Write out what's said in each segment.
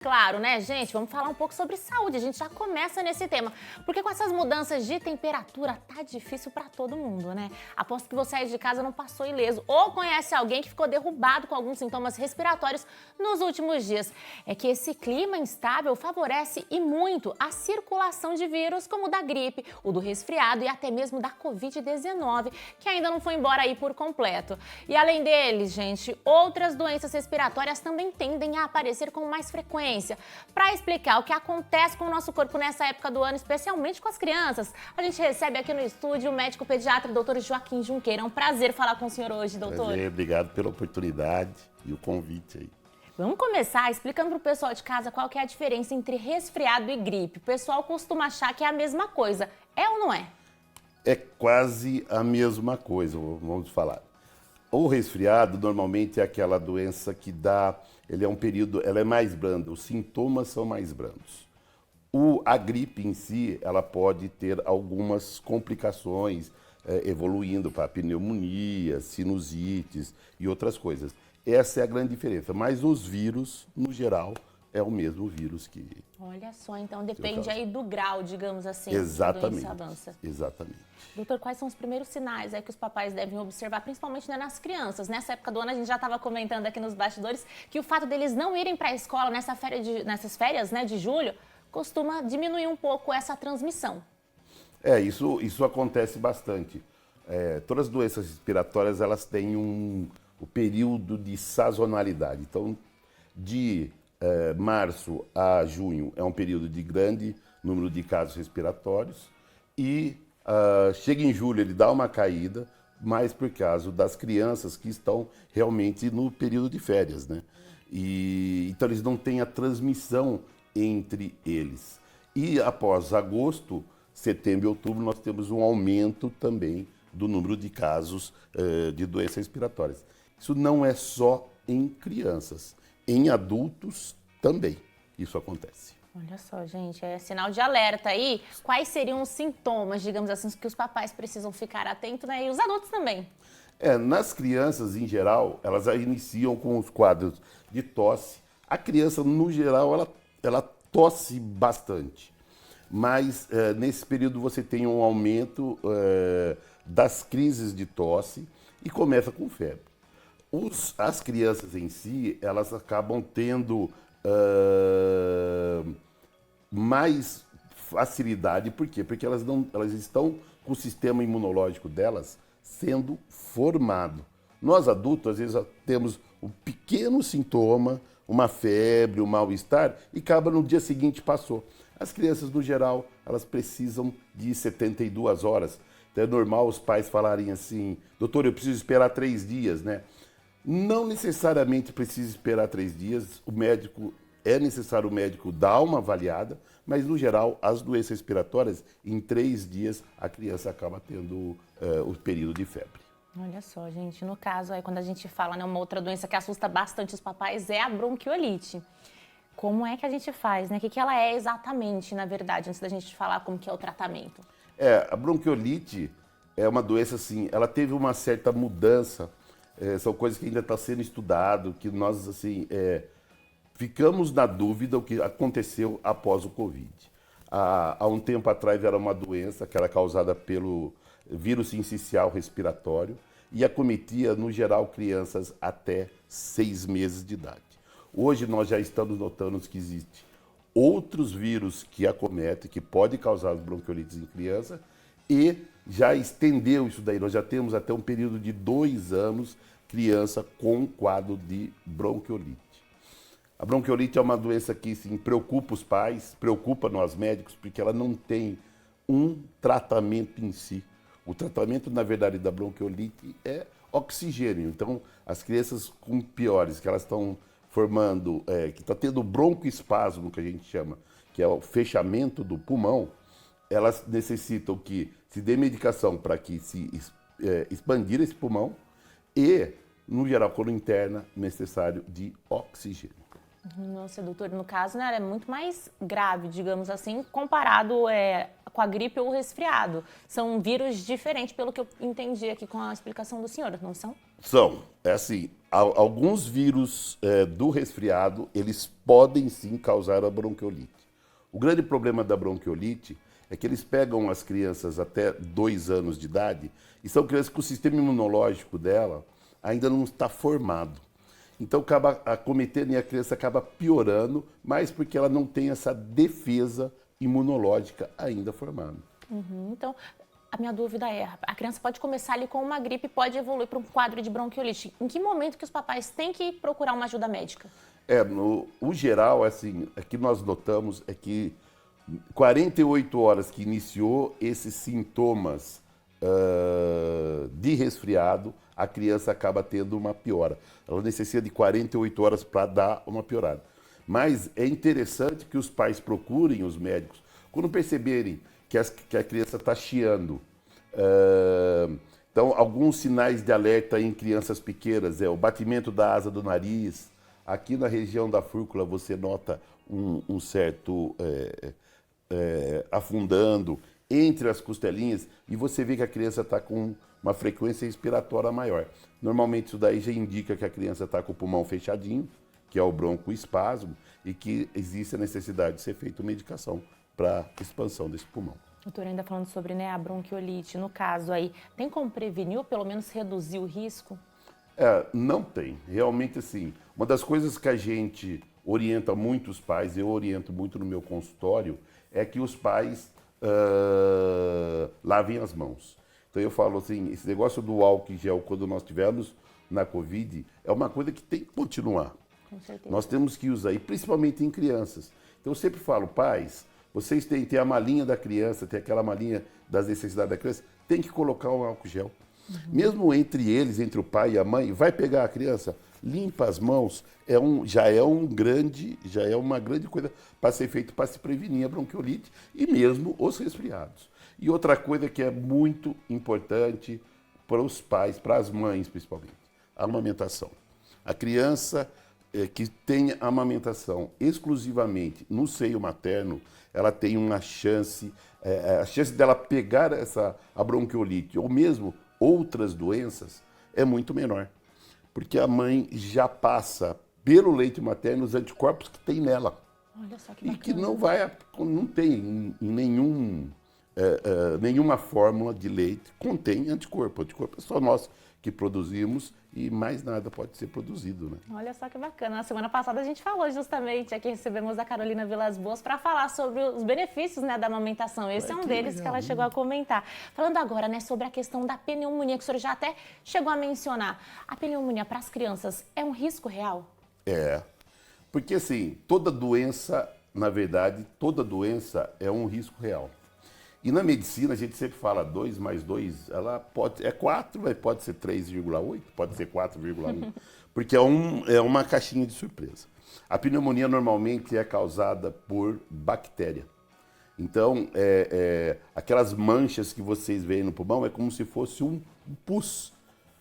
Claro, né, gente? Vamos falar um pouco sobre saúde. A gente já começa nesse tema. Porque com essas mudanças de temperatura, tá difícil pra todo mundo, né? Aposto que você aí de casa não passou ileso ou conhece alguém que ficou derrubado com alguns sintomas respiratórios nos últimos dias. É que esse clima instável favorece e muito a circulação de vírus como o da gripe, o do resfriado e até mesmo da Covid-19, que ainda não foi embora aí por completo. E além deles, gente, outras doenças respiratórias também tendem a aparecer com mais frequência. Para explicar o que acontece com o nosso corpo nessa época do ano, especialmente com as crianças, a gente recebe aqui no estúdio o médico pediatra, doutor Joaquim Junqueira. É um prazer falar com o senhor hoje, doutor. Prazer, obrigado pela oportunidade e o convite aí. Vamos começar explicando para o pessoal de casa qual que é a diferença entre resfriado e gripe. O pessoal costuma achar que é a mesma coisa. É ou não é? É quase a mesma coisa, vamos falar. O resfriado normalmente é aquela doença que ele é um período, ela é mais branda, os sintomas são mais brandos. A gripe em si, ela pode ter algumas complicações, evoluindo para pneumonia, sinusites e outras coisas. Essa é a grande diferença, mas os vírus, no geral, é o mesmo vírus que... Olha só, então depende aí do grau, digamos assim, Exatamente, que a doença avança. exatamente. Doutor, quais são os primeiros sinais aí que os papais devem observar, principalmente, né, nas crianças? Nessa época do ano, a gente já estava comentando aqui nos bastidores que o fato deles não irem para a escola nessas férias, né, de julho, costuma diminuir um pouco essa transmissão. Isso acontece bastante. Todas as doenças respiratórias, elas têm o período de sazonalidade. Então, de março a junho é um período de grande número de casos respiratórios e chega em julho, ele dá uma caída, mas por causa das crianças que estão realmente no período de férias, né? Então eles não têm a transmissão entre eles. E após agosto, setembro e outubro, nós temos um aumento também do número de casos de doenças respiratórias. Isso não é só em crianças, em adultos também isso acontece. Olha só, gente, é sinal de alerta aí. Quais seriam os sintomas, digamos assim, que os papais precisam ficar atentos, né? E os adultos também. Nas crianças, em geral, elas iniciam com os quadros de tosse. A criança, no geral, ela tosse bastante. Mas nesse período você tem um aumento das crises de tosse e começa com febre. As crianças em si, elas acabam tendo mais facilidade. Por quê? Porque elas estão com o sistema imunológico delas sendo formado. Nós adultos, às vezes, temos um pequeno sintoma, uma febre, um mal-estar, e acaba no dia seguinte passou. As crianças, no geral, elas precisam de 72 horas. Então é normal os pais falarem assim, doutor, eu preciso esperar 3 dias, né? Não necessariamente precisa esperar 3 dias, é necessário o médico dar uma avaliada, mas no geral as doenças respiratórias, em 3 dias a criança acaba tendo o período de febre. Olha só, gente, no caso aí quando a gente fala, né, uma outra doença que assusta bastante os papais é a bronquiolite. Como é que a gente faz, né? O que ela é exatamente, na verdade, antes da gente falar como que é o tratamento? A bronquiolite é uma doença assim, ela teve uma certa mudança. São coisas que ainda estão sendo estudado, que nós assim ficamos na dúvida o que aconteceu após o Covid. Há um tempo atrás era uma doença que era causada pelo vírus sincicial respiratório e acometia, no geral, crianças até 6 meses de idade. Hoje nós já estamos notando que existem outros vírus que acometem, que podem causar bronquiolites em criança e já estendeu isso daí. Nós já temos até um período de 2 anos criança com quadro de bronquiolite. A bronquiolite é uma doença que sim, preocupa os pais, preocupa nós médicos, porque ela não tem um tratamento em si. O tratamento, na verdade, da bronquiolite é oxigênio. Então, as crianças com piores, que elas estão formando, que está tendo broncoespasmo, que a gente chama, que é o fechamento do pulmão, elas necessitam que se dê medicação para que se expandir esse pulmão e, no geral, quando interna, necessário de oxigênio. Nossa, doutor, no caso, né, é muito mais grave, digamos assim, comparado com a gripe ou o resfriado. São vírus diferentes, pelo que eu entendi aqui com a explicação do senhor, não são? São. É assim, Alguns vírus do resfriado, eles podem sim causar a bronquiolite. O grande problema da bronquiolite é que eles pegam as crianças até 2 anos de idade e são crianças que o sistema imunológico dela ainda não está formado. Então acaba acometendo e a criança acaba piorando, mas porque ela não tem essa defesa imunológica ainda formada. Então, a minha dúvida é, a criança pode começar ali com uma gripe e pode evoluir para um quadro de bronquiolite. Em que momento que os papais têm que procurar uma ajuda médica? O geral, assim, o que nós notamos é que 48 horas que iniciou esses sintomas de resfriado, a criança acaba tendo uma piora. Ela necessita de 48 horas para dar uma piorada. Mas é interessante que os pais procurem os médicos quando perceberem que a criança está chiando. Então, alguns sinais de alerta em crianças pequenas é o batimento da asa do nariz. Aqui na região da fúrcula você nota um certo afundando entre as costelinhas e você vê que a criança está com uma frequência respiratória maior. Normalmente isso daí já indica que a criança está com o pulmão fechadinho, que é o broncoespasmo, e que existe a necessidade de ser feita medicação para expansão desse pulmão. Doutor, ainda falando sobre a bronquiolite, no caso aí, tem como prevenir ou pelo menos reduzir o risco? Não tem. Realmente, assim, uma das coisas que a gente orienta muito os pais, eu oriento muito no meu consultório, é que os pais lavem as mãos. Então eu falo assim, esse negócio do álcool em gel, quando nós tivemos na Covid, é uma coisa que tem que continuar. Com certeza. Nós temos que usar, e principalmente em crianças. Então eu sempre falo, pais, vocês têm a malinha da criança, tem aquela malinha das necessidades da criança, tem que colocar um álcool gel. Mesmo entre eles, entre o pai e a mãe, vai pegar a criança, limpa as mãos, já é uma grande coisa para ser feito para se prevenir a bronquiolite e mesmo os resfriados. E outra coisa que é muito importante para os pais, para as mães principalmente, a amamentação. A criança que tem amamentação exclusivamente no seio materno, ela tem uma chance, a chance dela pegar a bronquiolite ou mesmo outras doenças é muito menor. Porque a mãe já passa pelo leite materno os anticorpos que tem nela. Olha só que e bacana. que não tem em nenhuma fórmula de leite contém anticorpo. Anticorpo é só nós que produzimos e mais nada pode ser produzido, né? Olha só que bacana. Na semana passada a gente falou justamente, aqui recebemos a Carolina Vilas Boas para falar sobre os benefícios da amamentação. Esse é um deles que ela chegou a comentar. Falando agora sobre a questão da pneumonia, que o senhor já até chegou a mencionar. A pneumonia para as crianças é um risco real? Porque assim, toda doença, na verdade, toda doença é um risco real. E na medicina a gente sempre fala 2 mais 2, ela é 4, mas pode ser 3,8, pode ser 4,1, porque é uma caixinha de surpresa. A pneumonia normalmente é causada por bactéria. Então, aquelas manchas que vocês veem no pulmão é como se fosse um pus,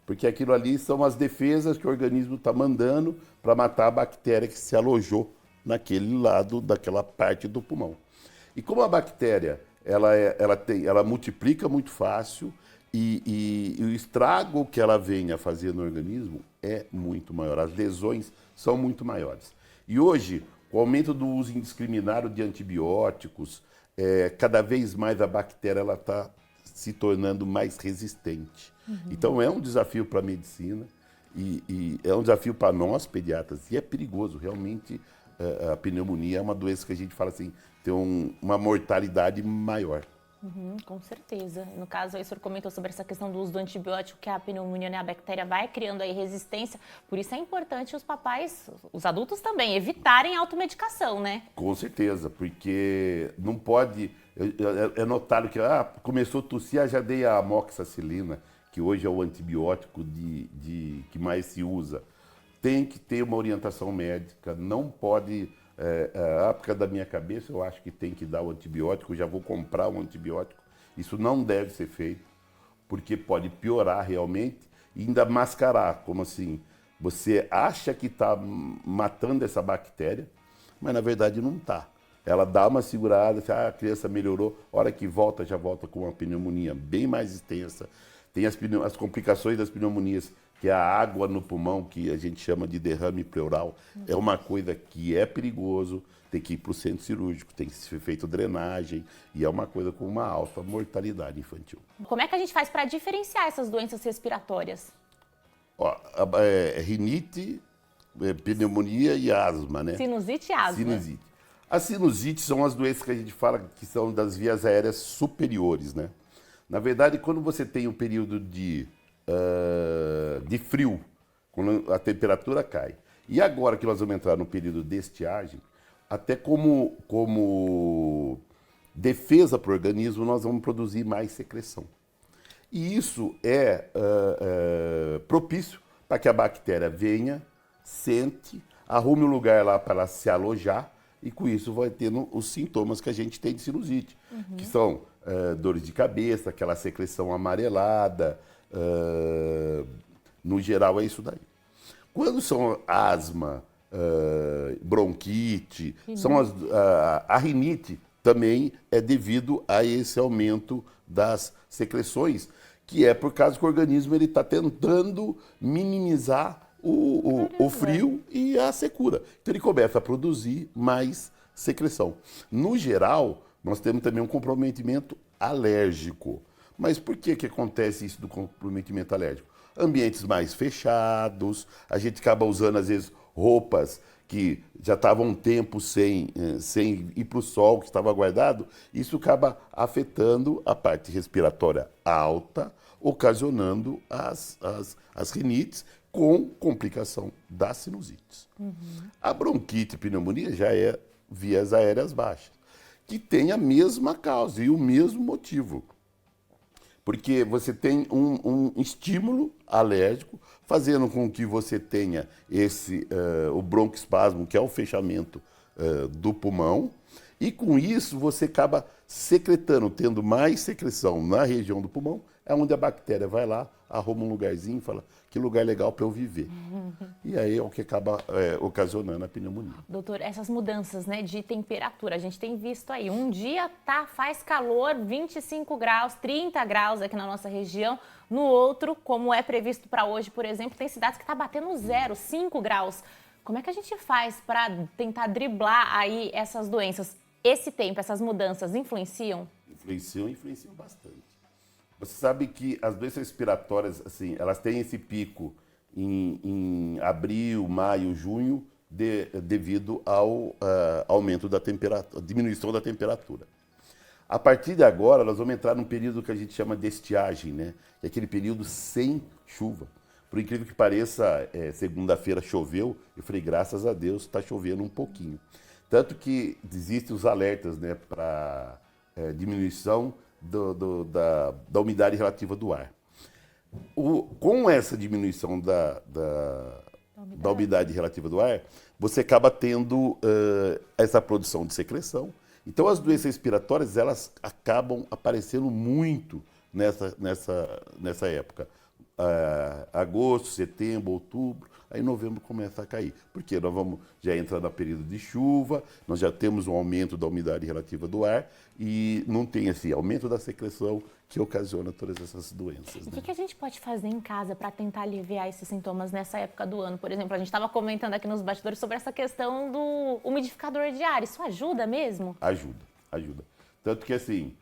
porque aquilo ali são as defesas que o organismo está mandando para matar a bactéria que se alojou naquele lado, daquela parte do pulmão. E como a bactéria ela multiplica muito fácil e o estrago que ela vem a fazer no organismo é muito maior. As lesões são muito maiores. E hoje, com o aumento do uso indiscriminado de antibióticos, cada vez mais a bactéria está se tornando mais resistente. Então é um desafio para a medicina e é um desafio para nós, pediatras, e é perigoso. Realmente, a pneumonia é uma doença que a gente fala assim, tem uma mortalidade maior. Com certeza. No caso, aí o senhor comentou sobre essa questão do uso do antibiótico, que a pneumonia, a bactéria vai criando aí resistência. Por isso é importante os papais, os adultos também, evitarem a automedicação, né? Com certeza, porque não pode... É notado que começou a tossir, já dei a amoxicilina, que hoje é o antibiótico que mais se usa. Tem que ter uma orientação médica, não pode... por causa da minha cabeça, eu acho que tem que dar o antibiótico, já vou comprar um antibiótico. Isso não deve ser feito, porque pode piorar realmente e ainda mascarar, como assim, você acha que está matando essa bactéria, mas na verdade não está. Ela dá uma segurada, a criança melhorou, a hora que volta, já volta com uma pneumonia bem mais extensa. Tem as complicações das pneumonias, que é a água no pulmão, que a gente chama de derrame pleural, é uma coisa que é perigoso, tem que ir para o centro cirúrgico, tem que ser feita drenagem, e é uma coisa com uma alta mortalidade infantil. Como é que a gente faz para diferenciar essas doenças respiratórias? Ó, rinite, pneumonia e asma, né? Sinusite e asma. Sinusite. As sinusites são as doenças que a gente fala que são das vias aéreas superiores, né? Na verdade, quando você tem um período de frio, quando a temperatura cai, e agora que nós vamos entrar no período de estiagem, até como defesa para o organismo, nós vamos produzir mais secreção. E isso é propício para que a bactéria venha, sente, arrume um lugar lá para ela se alojar, e com isso vai tendo os sintomas que a gente tem de sinusite, que são dores de cabeça, aquela secreção amarelada, no geral é isso daí. Quando são asma, bronquite, a rinite também é devido a esse aumento das secreções, que é por causa que o organismo está tentando minimizar o frio e a secura. Então ele começa a produzir mais secreção. No geral, nós temos também um comprometimento alérgico. Mas por que acontece isso do comprometimento alérgico? Ambientes mais fechados, a gente acaba usando às vezes roupas que já estavam um tempo sem ir para o sol, que estava guardado, isso acaba afetando a parte respiratória alta, ocasionando as rinites, com complicação das sinusites. A bronquite e pneumonia já é vias aéreas baixas, que tem a mesma causa e o mesmo motivo. Porque você tem um estímulo alérgico, fazendo com que você tenha o broncoespasmo, que é o fechamento do pulmão, e com isso você acaba secretando, tendo mais secreção na região do pulmão, é onde a bactéria vai lá, arruma um lugarzinho e fala, que lugar legal para eu viver. E aí é o que acaba ocasionando a pneumonia. Doutor, essas mudanças, né, de temperatura, a gente tem visto aí, um dia faz calor, 25 graus, 30 graus aqui na nossa região, no outro, como é previsto para hoje, por exemplo, tem cidades que está batendo 0, 5 graus. Como é que a gente faz para tentar driblar aí essas doenças? Esse tempo, essas mudanças influenciam? Influenciam bastante. Você sabe que as doenças respiratórias, assim, elas têm esse pico em abril, maio, junho, devido ao aumento da temperatura, diminuição da temperatura. A partir de agora, nós vamos entrar num período que a gente chama de estiagem, né? Que é aquele período sem chuva. Por incrível que pareça, segunda-feira choveu, eu falei, graças a Deus, está chovendo um pouquinho. Tanto que existem os alertas, né, para diminuição da umidade relativa do ar. Com essa diminuição da umidade relativa do ar, você acaba tendo essa produção de secreção. Então, as doenças respiratórias, elas acabam aparecendo muito nessa época. Agosto, setembro, outubro, aí novembro começa a cair. Porque nós vamos já entrar no período de chuva, nós já temos um aumento da umidade relativa do ar e não tem esse aumento da secreção que ocasiona todas essas doenças. E o que a gente pode fazer em casa para tentar aliviar esses sintomas nessa época do ano? Por exemplo, a gente estava comentando aqui nos bastidores sobre essa questão do umidificador de ar. Isso ajuda mesmo? Ajuda. Tanto que assim,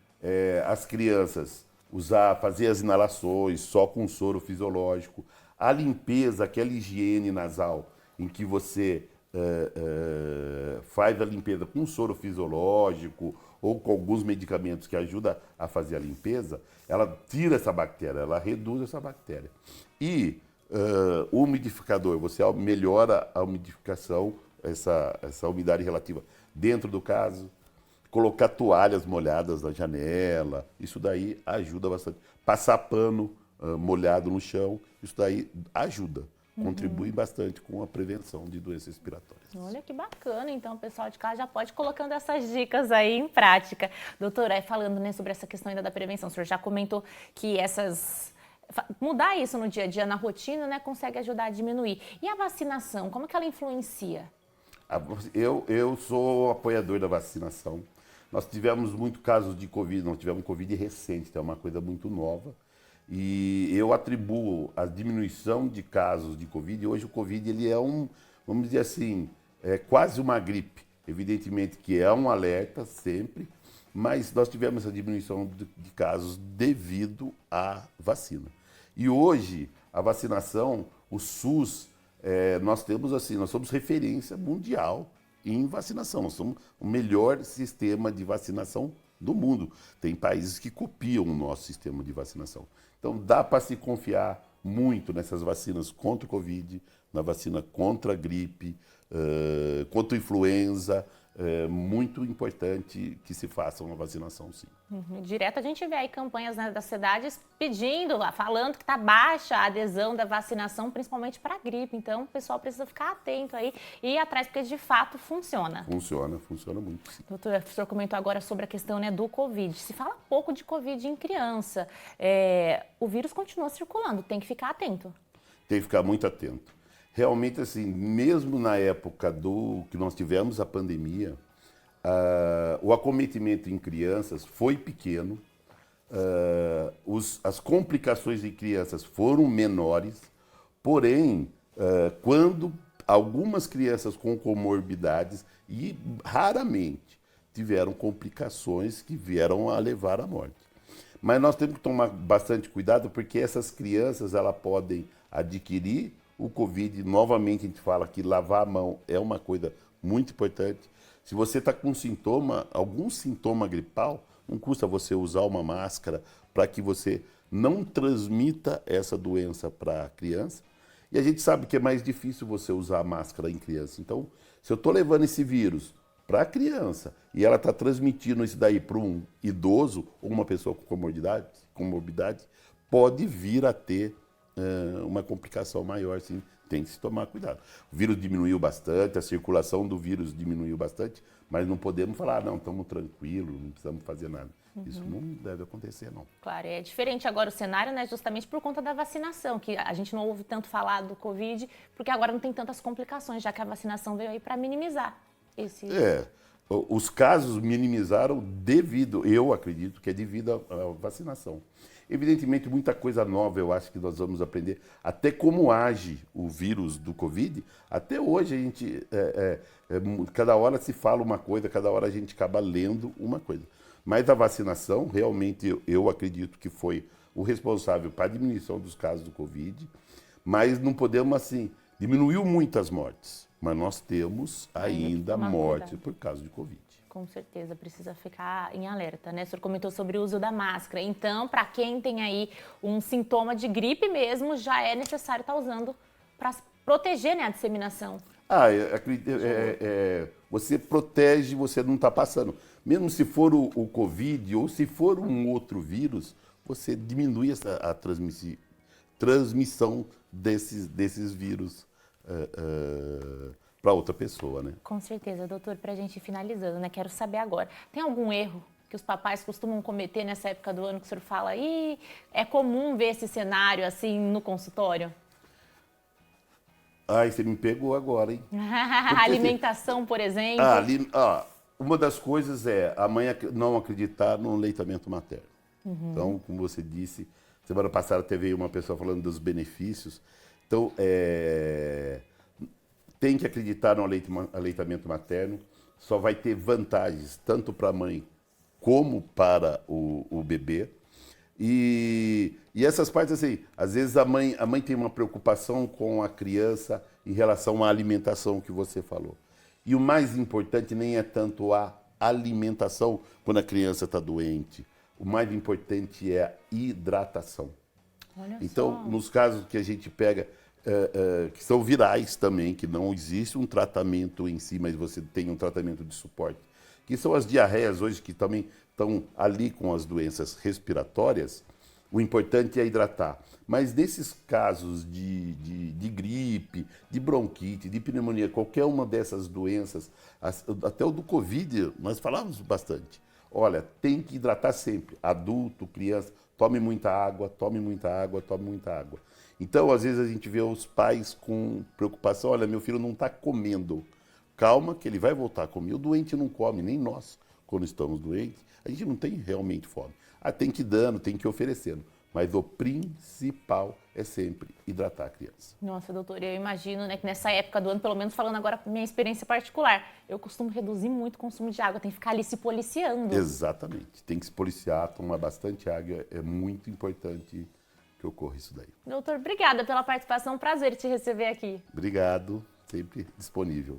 as crianças fazer as inalações só com soro fisiológico, a limpeza, aquela higiene nasal em que você faz a limpeza com soro fisiológico ou com alguns medicamentos que ajudam a fazer a limpeza, ela tira essa bactéria, ela reduz essa bactéria. E o umidificador, você melhora a umidificação, essa umidade relativa dentro do caso, colocar toalhas molhadas na janela, isso daí ajuda bastante. Passar pano molhado no chão, isso daí ajuda, contribui bastante com a prevenção de doenças respiratórias. Olha que bacana, então o pessoal de casa já pode ir colocando essas dicas aí em prática. Doutora, falando, né, sobre essa questão ainda da prevenção, o senhor já comentou que mudar isso no dia a dia, na rotina, né, consegue ajudar a diminuir. E a vacinação, como que ela influencia? Eu sou apoiador da vacinação. Nós tivemos muitos casos de Covid, nós tivemos Covid recente, então é uma coisa muito nova. E eu atribuo a diminuição de casos de Covid. Hoje o Covid ele é vamos dizer assim, é quase uma gripe. Evidentemente que é um alerta sempre, mas nós tivemos essa diminuição de casos devido à vacina. E hoje a vacinação, o SUS, nós temos assim, nós somos referência mundial em vacinação. Nós somos o melhor sistema de vacinação do mundo. Tem países que copiam o nosso sistema de vacinação. Então, dá para se confiar muito nessas vacinas contra o Covid, na vacina contra a gripe, contra a influenza. É muito importante que se faça uma vacinação, sim. Direto a gente vê aí campanhas, né, das cidades pedindo, falando que está baixa a adesão da vacinação, principalmente para a gripe. Então, o pessoal precisa ficar atento aí e ir atrás, porque de fato funciona. Funciona muito, sim. Doutor, o senhor comentou agora sobre a questão, né, do Covid. Se fala pouco de Covid em criança. O vírus continua circulando, tem que ficar atento. Tem que ficar muito atento. Realmente, assim, mesmo na época que nós tivemos a pandemia, o acometimento em crianças foi pequeno, as complicações em crianças foram menores, porém, quando algumas crianças com comorbidades, e raramente tiveram complicações que vieram a levar à morte. Mas nós temos que tomar bastante cuidado, porque essas crianças elas podem adquirir o Covid. Novamente a gente fala que lavar a mão é uma coisa muito importante. Se você está com algum sintoma gripal, não custa você usar uma máscara para que você não transmita essa doença para a criança. E a gente sabe que é mais difícil você usar a máscara em criança. Então, se eu estou levando esse vírus para a criança e ela está transmitindo isso daí para um idoso ou uma pessoa com comorbidade, pode vir a ter uma complicação maior, sim. Tem que se tomar cuidado. O vírus diminuiu bastante, a circulação do vírus diminuiu bastante, mas não podemos falar, não, estamos tranquilos, não precisamos fazer nada. Isso não deve acontecer, não. Claro, é diferente agora o cenário, né, justamente por conta da vacinação, que a gente não ouve tanto falar do Covid, porque agora não tem tantas complicações, já que a vacinação veio aí para minimizar esse... Os casos minimizaram eu acredito que é devido à vacinação. Evidentemente, muita coisa nova eu acho que nós vamos aprender, até como age o vírus do Covid. Até hoje a gente, cada hora se fala uma coisa, cada hora a gente acaba lendo uma coisa. Mas a vacinação, realmente, eu acredito que foi o responsável para a diminuição dos casos do Covid, mas não podemos, assim, diminuiu muitas mortes, mas nós temos ainda mortes por causa de Covid. Com certeza, precisa ficar em alerta, né? O senhor comentou sobre o uso da máscara. Então, para quem tem aí um sintoma de gripe mesmo, já é necessário estar usando para proteger, né, a disseminação. Você protege, você não está passando. Mesmo se for o Covid ou se for um outro vírus, você diminui a transmissão desses vírus para outra pessoa, né? Com certeza, doutor. Para a gente ir finalizando, né? Quero saber agora, tem algum erro que os papais costumam cometer nessa época do ano que o senhor fala, é comum ver esse cenário assim no consultório? Ai, você me pegou agora, hein? Alimentação, por exemplo. Uma das coisas é a mãe não acreditar no aleitamento materno. Então, como você disse, semana passada teve uma pessoa falando dos benefícios. Então, tem que acreditar no aleitamento materno, só vai ter vantagens tanto para a mãe como para o bebê. E essas partes, assim, às vezes a mãe tem uma preocupação com a criança em relação à alimentação que você falou. E o mais importante nem é tanto a alimentação quando a criança está doente. O mais importante é a hidratação. Então, nos casos que a gente pega, que são virais também, que não existe um tratamento em si, mas você tem um tratamento de suporte, que são as diarreias hoje, que também estão ali com as doenças respiratórias, o importante é hidratar. Mas nesses casos de gripe, de bronquite, de pneumonia, qualquer uma dessas doenças, até o do Covid, nós falávamos bastante. Olha, tem que hidratar sempre, adulto, criança, tome muita água, tome muita água, tome muita água. Então, às vezes a gente vê os pais com preocupação, olha, meu filho não está comendo. Calma que ele vai voltar a comer. O doente não come, nem nós, quando estamos doentes, a gente não tem realmente fome. Tem que ir dando, tem que ir oferecendo. Mas o principal é sempre hidratar a criança. Nossa, doutor, eu imagino, né, que nessa época do ano, pelo menos falando agora minha experiência particular, eu costumo reduzir muito o consumo de água, tem que ficar ali se policiando. Exatamente. Tem que se policiar, tomar bastante água. É muito importante que ocorra isso daí. Doutor, obrigada pela participação, prazer te receber aqui. Obrigado, sempre disponível.